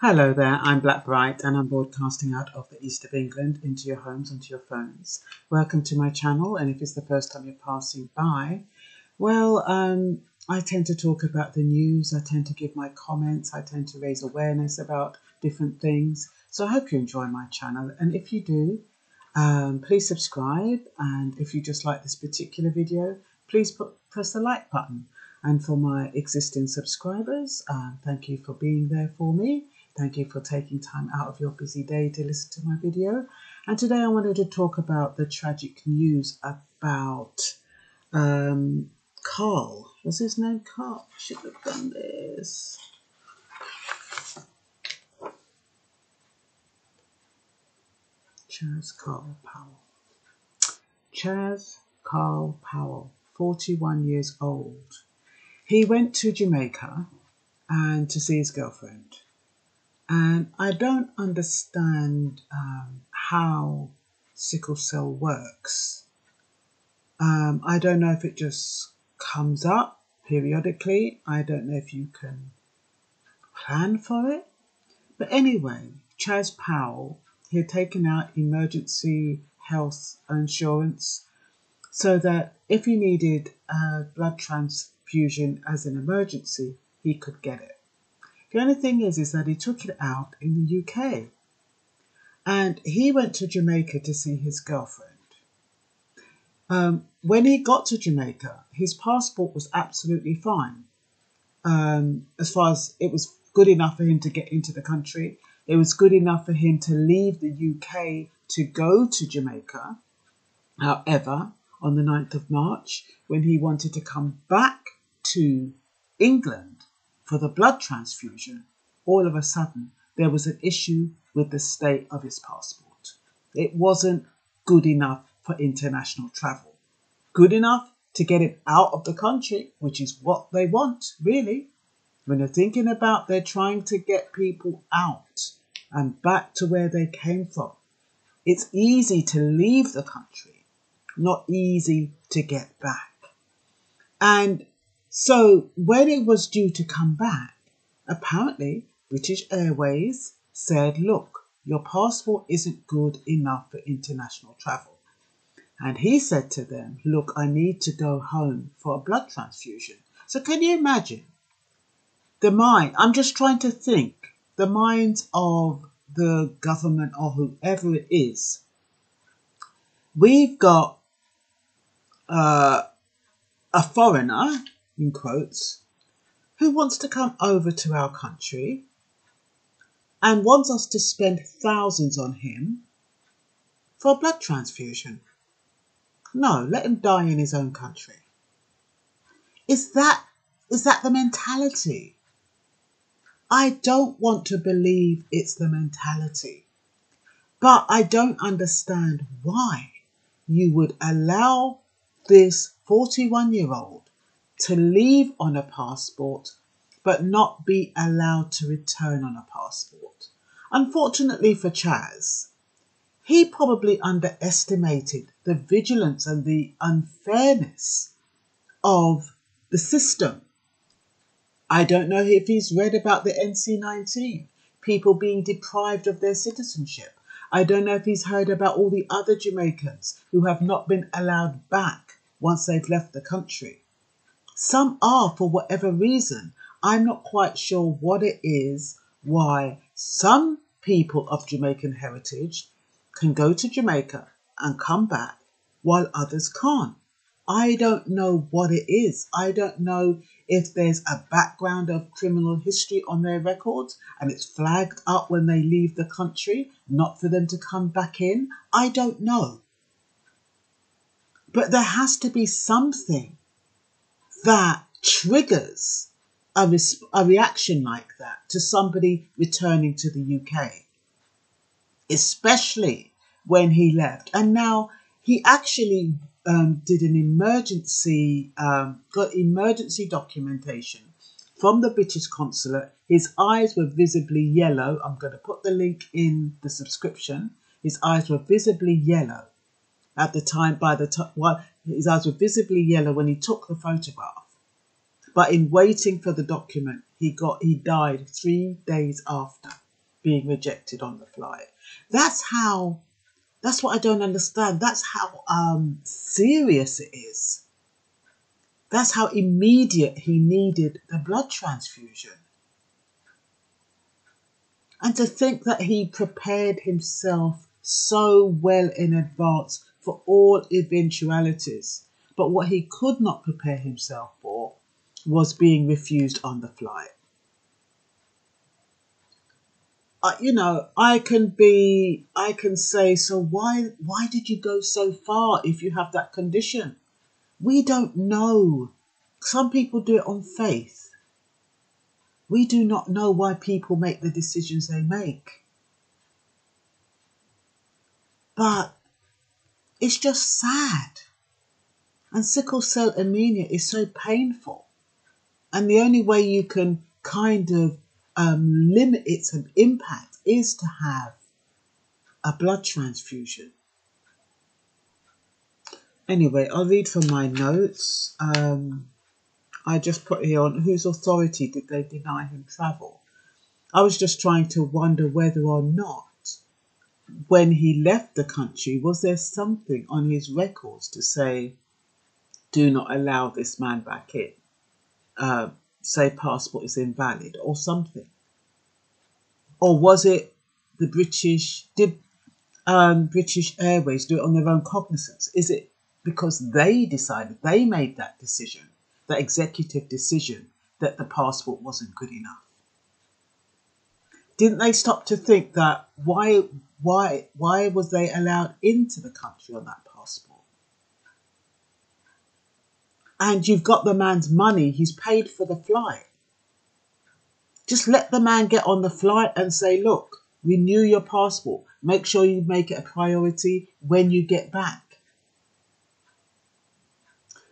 Hello there, I'm Blackbright and I'm broadcasting out of the east of England into your homes and to your phones. Welcome to my channel, and if it's the first time you're passing by, well, I tend to talk about the news, I tend to give my comments, I tend to raise awareness about different things. So I hope you enjoy my channel, and if you do, please subscribe, and if you just like this particular video, please press the like button. And for my existing subscribers, thank you for being there for me. Thank you for taking time out of your busy day to listen to my video. And today I wanted to talk about the tragic news about Carl. Was his name Carl? I should have done this. Chaz Carl Powell. Chaz Carl Powell, 41 years old. He went to Jamaica and to see his girlfriend. And I don't understand how sickle cell works. I don't know if it just comes up periodically. I don't know if you can plan for it. But anyway, Chaz Powell, he had taken out emergency health insurance so that if he needed a blood transfusion as an emergency, he could get it. The only thing is that he took it out in the UK, and he went to Jamaica to see his girlfriend. When he got to Jamaica, his passport was absolutely fine. As far as it was good enough for him to get into the country, it was good enough for him to leave the UK to go to Jamaica. However, on the 9th of March, when he wanted to come back to England for the blood transfusion, all of a sudden there was an issue with the state of his passport. It wasn't good enough for international travel. Good enough to get him out of the country, which is what they want, really. When you're thinking about they're trying to get people out and back to where they came from, it's easy to leave the country, not easy to get back. And so when it was due to come back, apparently British Airways said, look, your passport isn't good enough for international travel. And he said to them, look, I need to go home for a blood transfusion. So can you imagine the mind? I'm just trying to think the minds of the government or whoever it is. We've got a foreigner, in quotes, who wants to come over to our country and wants us to spend thousands on him for a blood transfusion. No, let him die in his own country. Is that the mentality? I don't want to believe it's the mentality, but I don't understand why you would allow this 41-year-old to leave on a passport but not be allowed to return on a passport. Unfortunately for Chaz, he probably underestimated the vigilance and the unfairness of the system. I don't know if he's read about the NC-19, people being deprived of their citizenship. I don't know if he's heard about all the other Jamaicans who have not been allowed back once they've left the country. Some are for whatever reason. I'm not quite sure what it is, why some people of Jamaican heritage can go to Jamaica and come back while others can't. I don't know what it is. I don't know if there's a background of criminal history on their records and it's flagged up when they leave the country, not for them to come back in. I don't know. But there has to be something that triggers a reaction like that to somebody returning to the UK, especially when he left. And now he actually did an emergency, got emergency documentation from the British consulate. His eyes were visibly yellow. I'm going to put the link in the subscription. His eyes were visibly yellow at the time. His eyes were visibly yellow when he took the photograph. But in waiting for the document, he died 3 days after. being rejected on the flight. That's what I don't understand. That's how serious it is. That's how immediate he needed the blood transfusion. And to think that he prepared himself so well in advance for all eventualities. But what he could not prepare himself for was being refused on the flight. I can say, so why did you go so far if you have that condition? We don't know. Some people do it on faith. We do not know why people make the decisions they make. But it's just sad. And sickle cell anemia is so painful. And the only way you can kind of limit its impact is to have a blood transfusion. Anyway, I'll read from my notes. I just put here on whose authority did they deny him travel. I was just trying to wonder whether or not when he left the country, was there something on his records to say, do not allow this man back in? Say passport is invalid or something. Or was it the British, did British Airways do it on their own cognizance? Is it because they decided, they made that decision, that executive decision, that the passport wasn't good enough? Didn't they stop to think that why was they allowed into the country on that passport? And you've got the man's money, he's paid for the flight. Just let the man get on the flight and say, look, renew your passport. Make sure you make it a priority when you get back.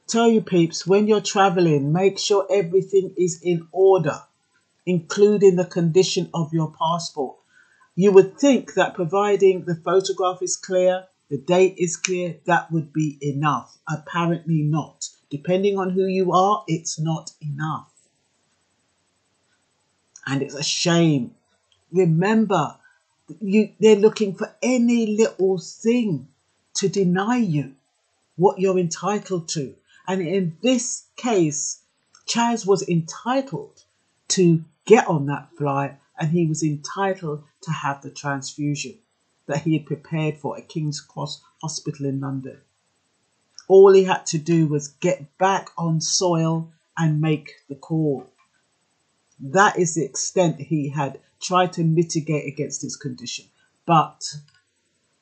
Tell you peeps, when you're traveling, make sure everything is in order, including the condition of your passport. You would think that providing the photograph is clear, the date is clear, that would be enough. Apparently not. Depending on who you are, it's not enough. And it's a shame. Remember, they're looking for any little thing to deny you what you're entitled to. And in this case, Chaz was entitled to get on that flight, and he was entitled to have the transfusion that he had prepared for at King's Cross Hospital in London. All he had to do was get back on soil and make the call. That is the extent he had tried to mitigate against his condition. But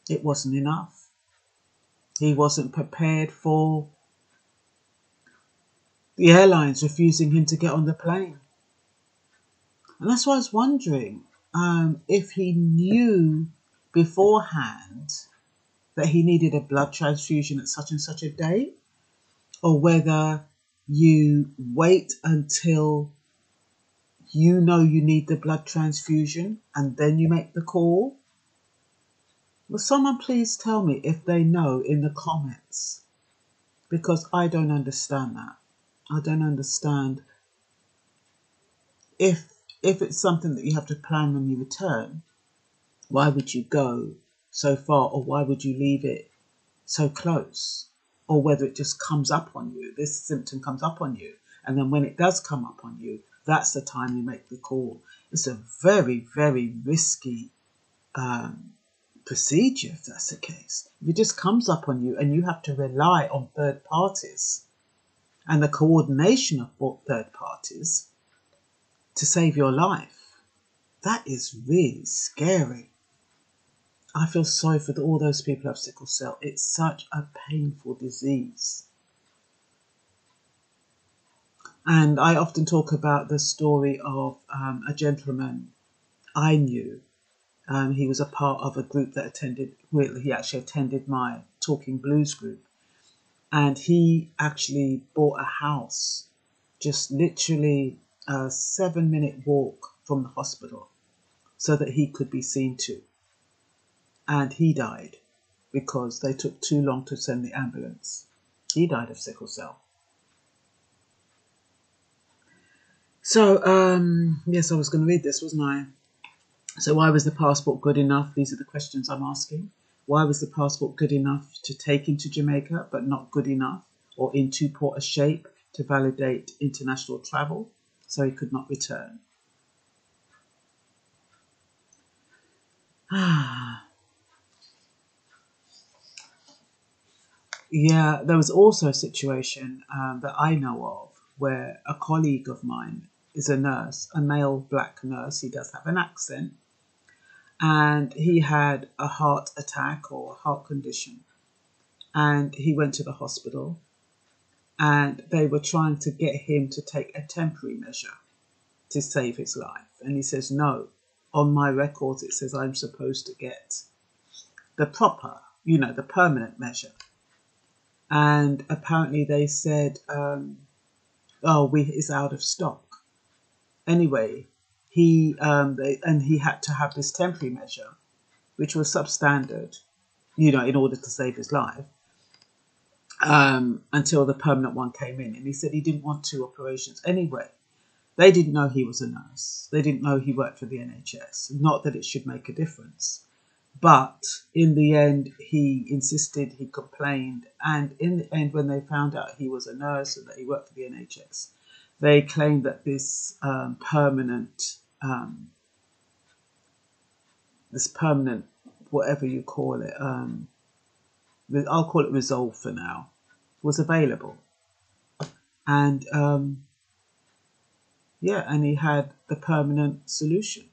it wasn't enough. He wasn't prepared for the airlines refusing him to get on the plane. And that's why I was wondering if he knew beforehand that he needed a blood transfusion at such and such a date, or whether you wait until you know you need the blood transfusion and then you make the call. Will someone please tell me if they know in the comments? Because I don't understand that. I don't understand if it's something that you have to plan when you return, why would you go so far, or why would you leave it so close? Or whether it just comes up on you, this symptom comes up on you, and then when it does come up on you, that's the time you make the call. It's a very, very risky procedure if that's the case. If it just comes up on you and you have to rely on third parties and the coordination of third parties to save your life, that is really scary. I feel sorry for all those people who have sickle cell. It's such a painful disease. And I often talk about the story of a gentleman I knew. He was a part of a group that he actually attended my Talking Blues group. And he actually bought a house just literally a 7-minute walk from the hospital so that he could be seen to. And he died because they took too long to send the ambulance. He died of sickle cell. So, yes, I was going to read this, wasn't I? So why was the passport good enough? These are the questions I'm asking. Why was the passport good enough to take him to Jamaica, but not good enough or in too poor a shape to validate international travel? So he could not return. Yeah, there was also a situation that I know of where a colleague of mine is a nurse, a male black nurse. He does have an accent, and he had a heart attack or a heart condition, and he went to the hospital, and they were trying to get him to take a temporary measure to save his life, and he says, no, on my records it says I'm supposed to get the proper, the permanent measure. And apparently they said, it's out of stock. Anyway, he had to have this temporary measure, which was substandard, in order to save his life, until the permanent one came in. And he said he didn't want 2 operations. Anyway, they didn't know he was a nurse. They didn't know he worked for the NHS. Not that it should make a difference. But in the end, he insisted, he complained. And in the end, when they found out he was a nurse and that he worked for the NHS, they claimed that this permanent, whatever you call it, I'll call it resolve for now, was available. And and he had the permanent solution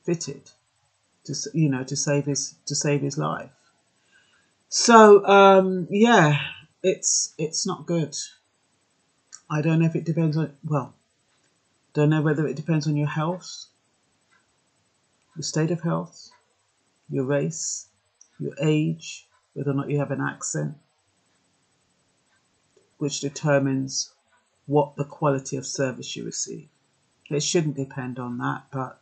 fitted to save his life. So it's not good. I don't know if it depends on don't know whether it depends on your health, your state of health, your race, your age, whether or not you have an accent, which determines what the quality of service you receive. It shouldn't depend on that, but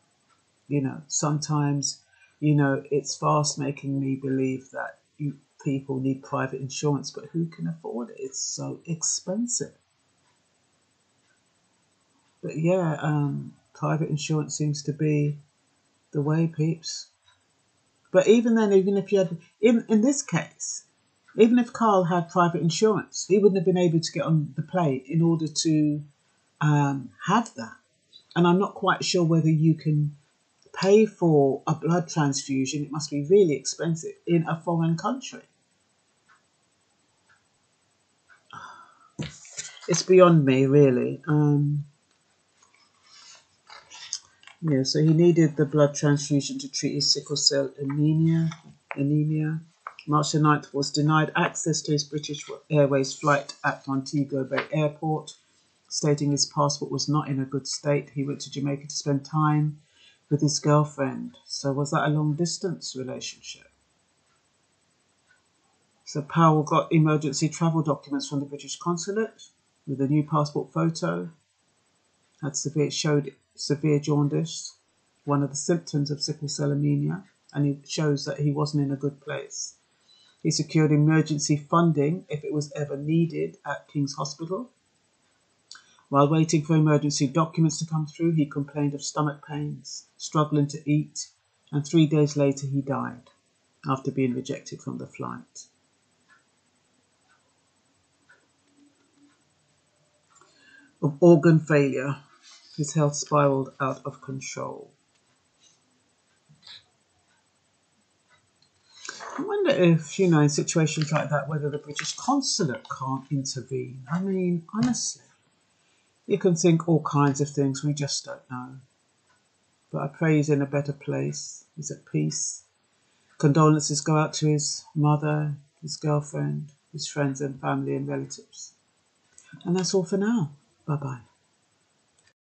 sometimes it's fast making me believe that people need private insurance, but who can afford it? It's so expensive. But private insurance seems to be the way, peeps. But even then, even if you had, in this case, even if Carl had private insurance, he wouldn't have been able to get on the plane in order to have that. And I'm not quite sure whether you can pay for a blood transfusion. It must be really expensive in a foreign country. It's beyond me, really. So he needed the blood transfusion to treat his sickle cell anemia. March the 9th was denied access to his British Airways flight at Montego Bay Airport, stating his passport was not in a good state. He went to Jamaica to spend time with his girlfriend. So was that a long distance relationship? So Powell got emergency travel documents from the British consulate with a new passport photo. Showed severe jaundice, one of the symptoms of sickle cell anemia, and it shows that he wasn't in a good place. He secured emergency funding if it was ever needed at King's Hospital. While waiting for emergency documents to come through, he complained of stomach pains, struggling to eat, and 3 days later he died after being rejected from the flight. Of organ failure, his health spiraled out of control. I wonder if, in situations like that, whether the British consulate can't intervene. I mean, honestly, you can think all kinds of things, we just don't know. But I pray he's in a better place, he's at peace. Condolences go out to his mother, his girlfriend, his friends and family and relatives. And that's all for now. Bye-bye.